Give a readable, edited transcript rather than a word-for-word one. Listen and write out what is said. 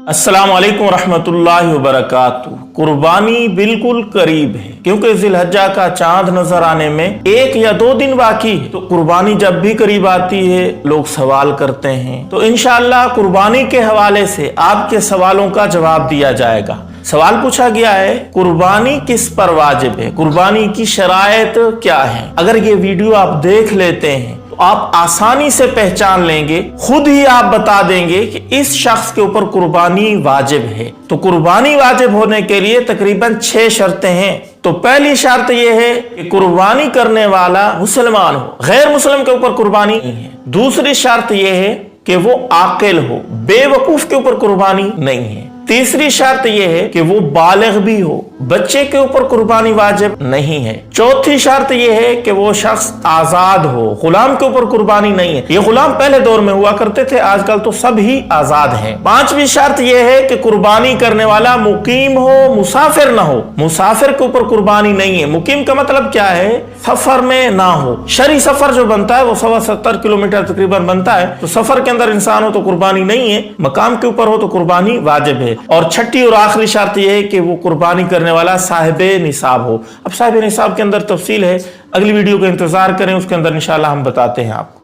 अस्सलाम वालेकुम रहमतुल्लाहि व बरकातुहू। कुर्बानी बिल्कुल करीब है क्योंकि जिलहज्जा का चांद नजर आने में 1 या 2 दिन बाकी है। तो कुर्बानी जब भी करीब आती है लोग सवाल करते हैं, तो इंशाअल्लाह कुर्बानी के हवाले से आपके सवालों का जवाब दिया जाएगा। सवाल पूछा गया है, कुर्बानी किस पर वाजिब है, कुर्बानी की शराइत क्या है। अगर ये वीडियो आप देख लेते हैं तो आप आसानी से पहचान लेंगे, खुद ही आप बता देंगे कि इस शख्स के ऊपर कुर्बानी वाजिब है। तो कुर्बानी वाजिब होने के लिए तकरीबन 6 शर्तें हैं। तो पहली शर्त यह है कि कुर्बानी करने वाला मुसलमान हो, गैर मुस्लिम के ऊपर कुर्बानी नहीं है। दूसरी शर्त यह है कि वो आकिल हो, बेवकूफ के ऊपर कुर्बानी नहीं है। तीसरी शर्त यह है कि वो बालिग भी हो, बच्चे के ऊपर कुर्बानी वाजिब नहीं है। चौथी शर्त यह है कि वो शख्स आजाद हो, गुलाम के ऊपर कुर्बानी नहीं है। ये गुलाम पहले दौर में हुआ करते थे, आजकल तो सब ही आजाद हैं। पांचवी शर्त यह है कि कुर्बानी करने वाला मुकीम हो, मुसाफिर ना हो। मुसाफिर के ऊपर कुर्बानी नहीं है। मुकीम का मतलब क्या है, सफर में ना हो। शरी सफर जो बनता है वो 70 किलोमीटर तकरीबन बनता है, तो सफर के अंदर इंसान हो तो कुर्बानी नहीं है। मकाम के ऊपर हो तो कुर्बानी वाजिब है। और छठी और आखिरी शर्त यह है कि वो कुर्बानी करने वाला साहिबे निसाब हो। अब साहिबे निसाब के अंदर तफसील है, अगली वीडियो का इंतजार करें, उसके अंदर इंशाल्लाह हम बताते हैं आपको।